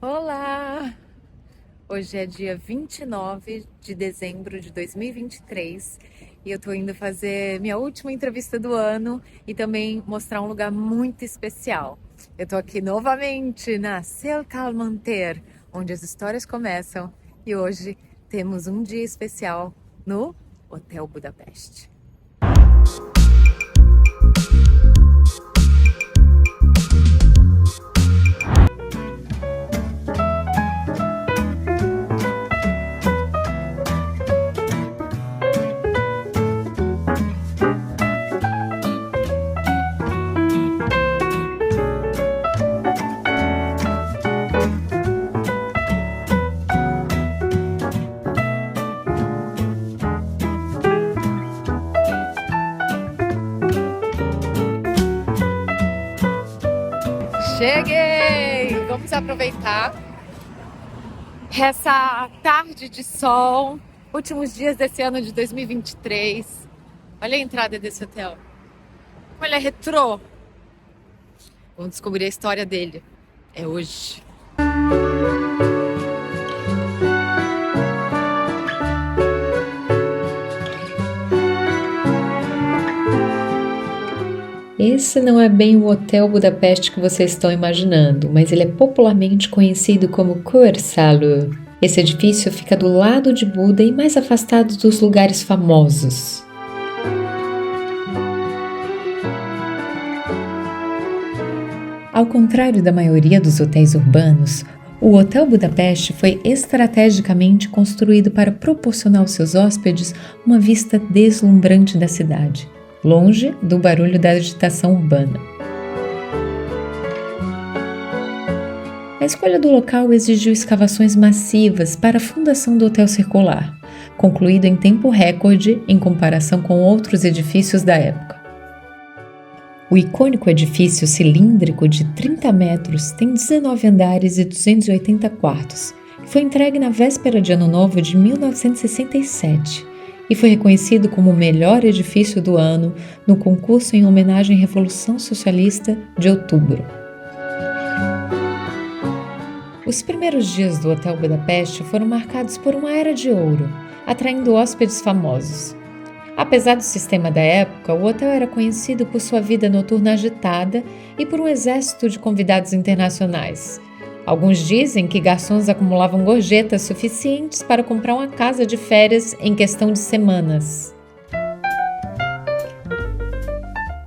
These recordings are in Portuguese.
Olá! Hoje é dia 29 de dezembro de 2023 e eu tô indo fazer minha última entrevista do ano e também mostrar um lugar muito especial. Eu tô aqui novamente na Cel Calmanter, onde as histórias começam, e hoje temos um dia especial no Hotel Budapeste. Cheguei! Vamos aproveitar essa tarde de sol, últimos dias desse ano de 2023. Olha a entrada desse hotel. Como ele é retrô. Vamos descobrir a história dele. É hoje. Esse não é bem o Hotel Budapeste que vocês estão imaginando, mas ele é popularmente conhecido como Körszálló. Esse edifício fica do lado de Buda e mais afastado dos lugares famosos. Ao contrário da maioria dos hotéis urbanos, o Hotel Budapeste foi estrategicamente construído para proporcionar aos seus hóspedes uma vista deslumbrante da cidade, longe do barulho da agitação urbana. A escolha do local exigiu escavações massivas para a fundação do Hotel Circular, concluído em tempo recorde em comparação com outros edifícios da época. O icônico edifício cilíndrico de 30 metros tem 19 andares e 280 quartos, e foi entregue na véspera de Ano Novo de 1967 e foi reconhecido como o melhor edifício do ano no concurso em homenagem à Revolução Socialista de outubro. Os primeiros dias do Hotel Budapeste foram marcados por uma era de ouro, atraindo hóspedes famosos. Apesar do sistema da época, o hotel era conhecido por sua vida noturna agitada e por um exército de convidados internacionais. Alguns dizem que garçons acumulavam gorjetas suficientes para comprar uma casa de férias em questão de semanas.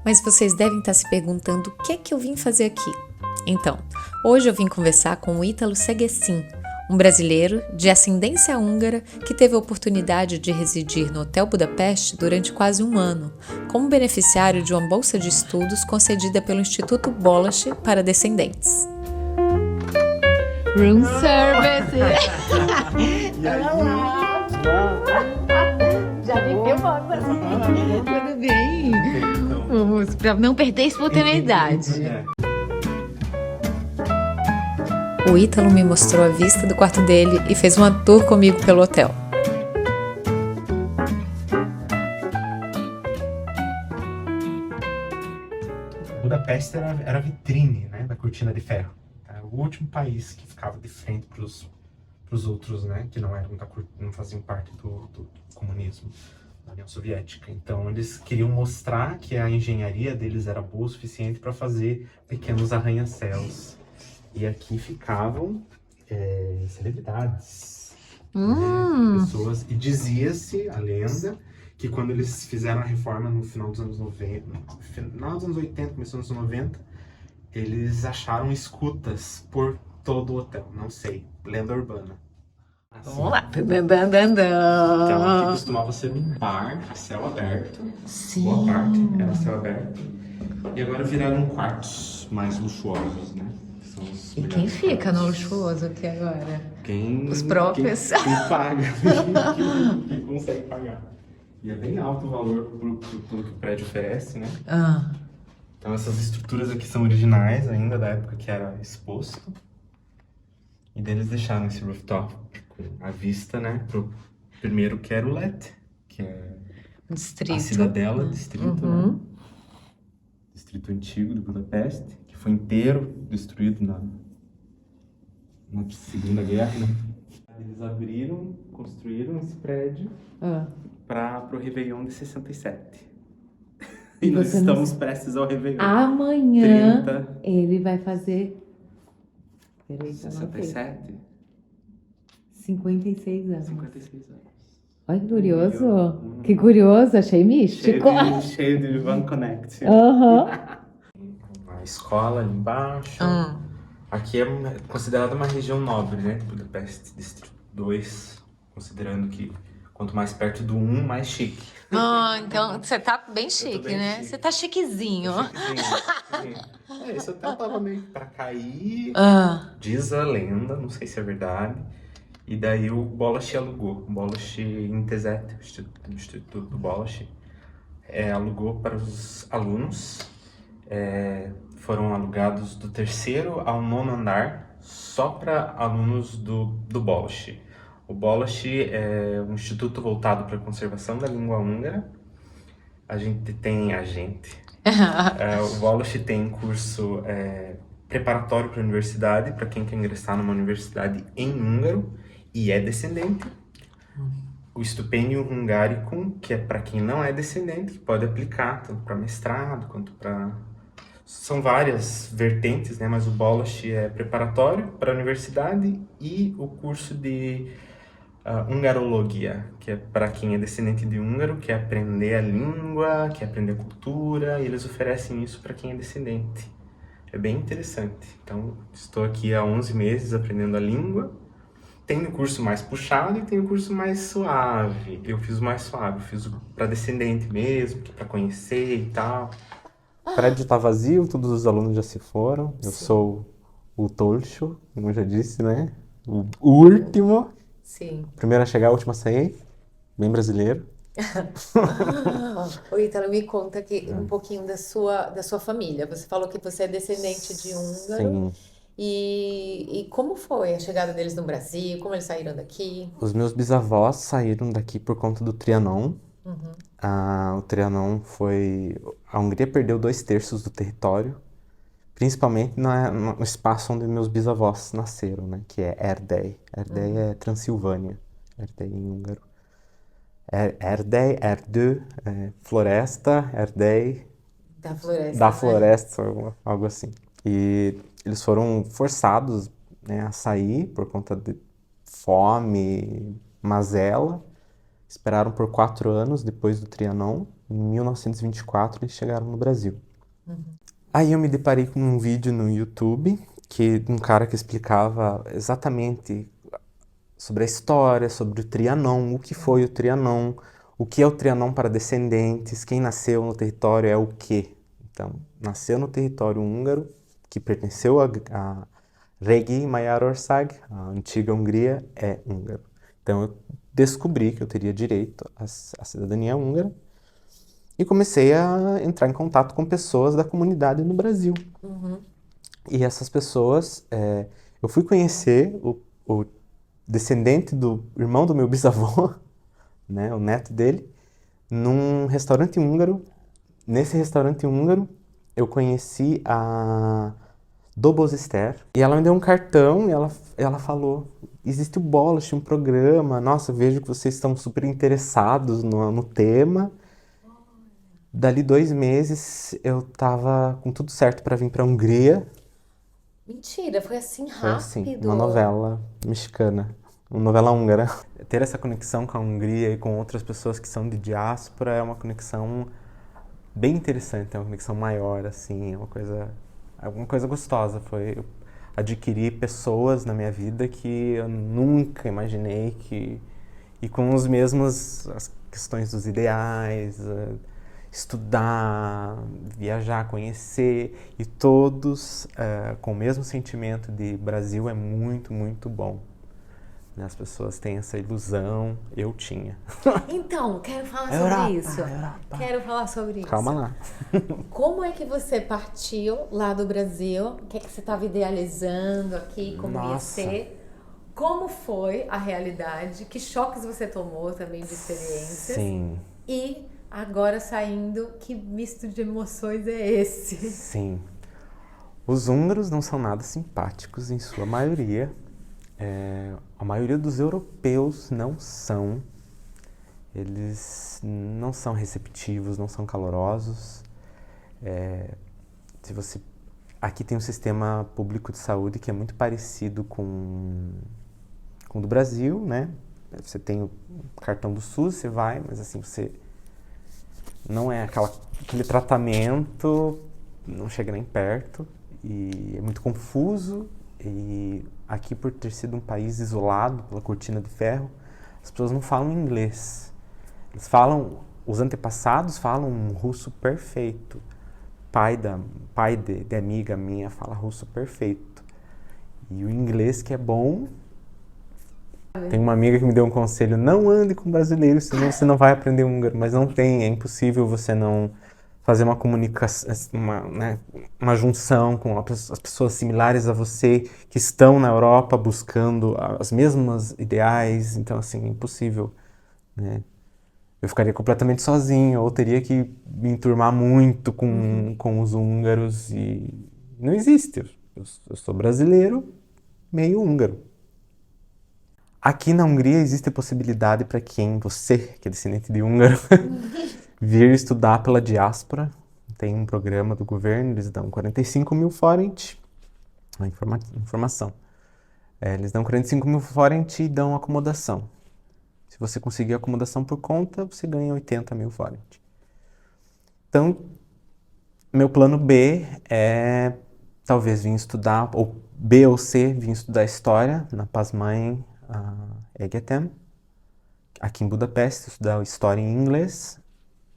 Mas vocês devem estar se perguntando o que é que eu vim fazer aqui. Então, hoje eu vim conversar com o Ítalo Segesin, um brasileiro de ascendência húngara que teve a oportunidade de residir no Hotel Budapeste durante quase um ano, como beneficiário de uma bolsa de estudos concedida pelo Instituto Bollasch para descendentes. Room service! Olá! Já me filmando. Tudo bem? Vamos, para não perder a espontaneidade. O Ítalo me mostrou a vista do quarto dele e fez uma tour comigo pelo hotel. Budapeste era a vitrine, né, da cortina de ferro. Era o último país que ficava de frente para os outros, né, que não faziam parte do comunismo, da União Soviética. Então eles queriam mostrar que a engenharia deles era boa o suficiente para fazer pequenos arranha-céus. E aqui ficavam celebridades, né, pessoas. E dizia-se, a lenda, que quando eles fizeram a reforma no final dos anos 90, final dos anos 80, começou nos anos 90, eles acharam escutas por todo o hotel. Não sei, lenda urbana. Assim. Vamos lá. Então aqui costumava ser um bar, céu aberto. Sim. Boa parte era céu aberto. E agora viraram quartos mais luxuosos, né? E quem fica no luxuoso aqui agora? Os próprios. Quem paga, quem consegue pagar. E é bem alto o valor pelo que o prédio oferece, né? Então essas estruturas aqui são originais ainda, da época que era exposto. E daí eles deixaram esse rooftop com a vista, né? Pro primeiro que era o Lett, que é Distrito. a cidadela, distrito, né? Distrito antigo de Budapeste, que foi inteiro destruído na Segunda Guerra, né? Eles construíram esse prédio para o Réveillon de 67. E nós estamos prestes ao Réveillon. Amanhã 30. ele vai fazer... Peraí, 67? 56 anos. 56 anos. Olha que curioso. Que curioso, achei místico. Cheio de Van Connect. A escola ali embaixo. Aqui é considerada uma região nobre, né? Budapeste, Distrito 2. Considerando que quanto mais perto do 1, mais chique. Então você tá bem chique, bem né? chique. Você tá chiquezinho. Chiquezinho. Esse hotel tava meio que pra cair. Diz a lenda, não sei se é verdade. E daí o Bollasch alugou. O Bollasch Intézet, o Instituto do Bollasch, alugou para os alunos. Foram alugados do 3º ao 9º andar, só para alunos do Bollasch. O Bollasch é um instituto voltado para a conservação da língua húngara. O Bollasch tem curso preparatório para a universidade, para quem quer ingressar numa universidade em húngaro e é descendente. O Stipendium Hungaricum, que é para quem não é descendente, que pode aplicar tanto para mestrado quanto para... São várias vertentes, né? Mas o Bollasch é preparatório para a universidade, e o curso de Hungarologia, que é para quem é descendente de húngaro, quer aprender a língua, quer aprender a cultura, e eles oferecem isso para quem é descendente. É bem interessante. Então, estou aqui há 11 meses aprendendo a língua. Tem o curso mais puxado e tem o curso mais suave. Eu fiz o mais suave, eu fiz o para descendente mesmo, para conhecer e tal. O prédio está vazio, todos os alunos já se foram. Eu sou o Tolcho, como eu já disse, né? O último. Sim. Primeiro a chegar, o último a sair. Bem brasileiro. Ô, Ítalo, me conta aqui um pouquinho da sua família. Você falou que você é descendente de húngaro. Sim. E como foi a chegada deles no Brasil? Como eles saíram daqui? Os meus bisavós saíram daqui por conta do Trianon. O Trianon foi... A Hungria perdeu 2/3 do território, principalmente no espaço onde meus bisavós nasceram, né? Que é Erdély. Erdély é Transilvânia. Erdély em húngaro. Erdély, Erdő, floresta, Erdély... Da floresta, algo assim. E eles foram forçados, né, a sair por conta de fome, mazela. Esperaram por 4 anos depois do Trianon. Em 1924 eles chegaram no Brasil. Aí eu me deparei com um vídeo no YouTube de um cara que explicava exatamente sobre a história, sobre o Trianon, o que foi o Trianon, o que é o Trianon para descendentes, quem nasceu no território é o quê. Então, nasceu no território húngaro, que pertenceu a Régi Magyarország, a antiga Hungria é húngaro. Então eu descobri que eu teria direito à cidadania húngara e comecei a entrar em contato com pessoas da comunidade no Brasil. E essas pessoas, eu fui conhecer o descendente do irmão do meu bisavô, né, o neto dele, num restaurante húngaro. Nesse restaurante húngaro, eu conheci a Dobos Eszter, e ela me deu um cartão e ela falou: existe o Bollasch, um programa, nossa, vejo que vocês estão super interessados no tema. Dali 2 meses eu tava com tudo certo para vir para a Hungria. Mentira, foi assim rápido? Foi assim, uma novela mexicana, uma novela húngara. Ter essa conexão com a Hungria e com outras pessoas que são de diáspora é uma conexão bem interessante, é uma conexão maior, assim, é uma coisa gostosa. Foi eu adquirir pessoas na minha vida que eu nunca imaginei e com as questões dos ideais, estudar, viajar, conhecer, e todos com o mesmo sentimento de Brasil é muito, muito bom. As pessoas têm essa ilusão, eu tinha. Então, quero falar Europa, sobre isso. Europa. Quero falar sobre isso. Calma lá. Como é que você partiu lá do Brasil? O que é que você estava idealizando aqui? Como ia Nossa. ser? Como foi a realidade? Que choques você tomou também de experiências? Sim. E agora saindo, que misto de emoções é esse? Sim. Os húngaros não são nada simpáticos em sua maioria. A maioria dos europeus não são. Eles não são receptivos, não são calorosos. Aqui tem um sistema público de saúde que é muito parecido com o do Brasil, né? Você tem o cartão do SUS, você vai, mas assim, você não é aquele tratamento, não chega nem perto, e é muito confuso. E aqui, por ter sido um país isolado pela cortina de ferro, as pessoas não falam inglês. Os antepassados falam um russo perfeito. Pai de amiga minha fala russo perfeito. E o inglês que é bom. Tem uma amiga que me deu um conselho: não ande com brasileiros, senão você não vai aprender húngaro. Mas não tem, é impossível você não fazer uma comunicação, uma junção com as pessoas similares a você que estão na Europa buscando as mesmas ideais. Então, assim, é impossível, né? Eu ficaria completamente sozinho, ou teria que me enturmar muito com os húngaros, e não existe. Eu sou brasileiro, meio húngaro. Aqui na Hungria existe a possibilidade para você, que é descendente de húngaro, vir estudar pela diáspora. Tem um programa do governo, eles dão 45 mil forint, a informação. Eles dão 45 mil forint e dão acomodação. Se você conseguir acomodação por conta, você ganha 80 mil forint. Então, meu plano B é talvez vir estudar, ou B ou C, vir estudar História na Pázmány Egyetem, aqui em Budapeste, estudar História em inglês,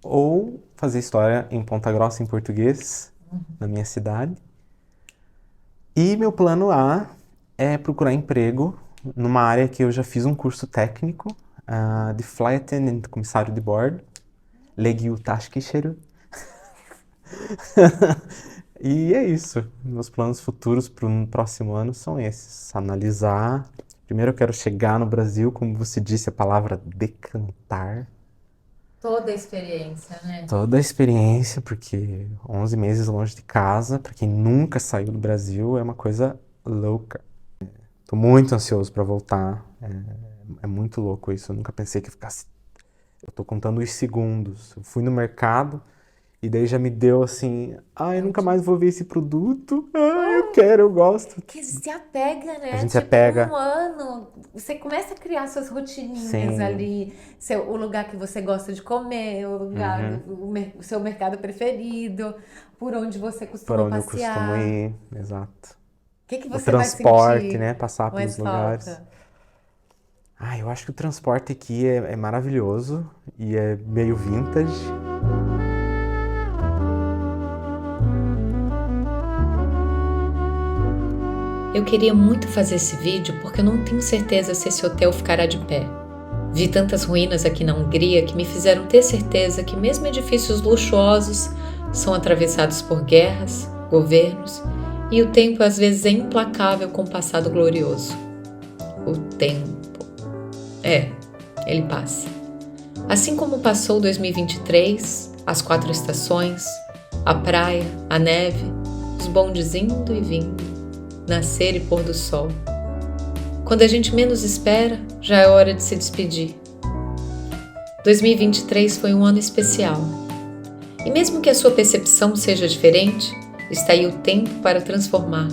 ou fazer História em Ponta Grossa em português, na minha cidade. E meu plano A é procurar emprego numa área que eu já fiz um curso técnico, de Flight Attendant, comissário de bordo, légiutaskéserű. E é isso. Meus planos futuros para o próximo ano são esses. Analisar. Primeiro eu quero chegar no Brasil, como você disse, a palavra decantar. Toda a experiência, né? Toda a experiência, porque 11 meses longe de casa, para quem nunca saiu do Brasil, é uma coisa louca. Tô muito ansioso para voltar. É muito louco isso. Eu nunca pensei que ficasse... Eu tô contando os segundos. Eu fui no mercado e daí já me deu assim... eu nunca mais vou ver esse produto. Eu quero, eu gosto. Que se apega, né? A gente se apega. Um ano, você começa a criar suas rotininhas. Sim. Ali. O lugar que você gosta de comer, o lugar, o seu mercado preferido, por onde você costuma passear. Por onde eu costumo ir, exato. O que o você vai sentir? transporte, né? Passar pelos mais lugares. falta? Eu acho que o transporte aqui é maravilhoso e é meio vintage. Eu queria muito fazer esse vídeo porque eu não tenho certeza se esse hotel ficará de pé. Vi tantas ruínas aqui na Hungria que me fizeram ter certeza que mesmo edifícios luxuosos são atravessados por guerras, governos, e o tempo às vezes é implacável com o passado glorioso. O tempo. Ele passa. Assim como passou 2023, as 4 estações, a praia, a neve, os bondes indo e vindo, nascer e pôr do sol. Quando a gente menos espera, já é hora de se despedir. 2023 foi um ano especial. E mesmo que a sua percepção seja diferente, está aí o tempo para transformar.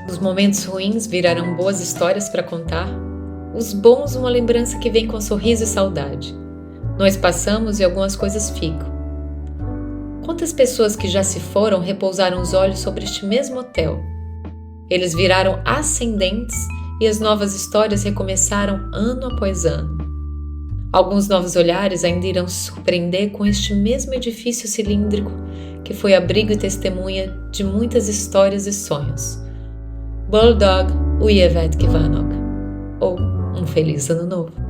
Os momentos ruins virarão boas histórias para contar. Os bons, uma lembrança que vem com sorriso e saudade. Nós passamos e algumas coisas ficam. Quantas pessoas que já se foram repousaram os olhos sobre este mesmo hotel? Eles viraram ascendentes e as novas histórias recomeçaram ano após ano. Alguns novos olhares ainda irão se surpreender com este mesmo edifício cilíndrico que foi abrigo e testemunha de muitas histórias e sonhos. Boldog Új évet kívánok! Ou um feliz ano novo.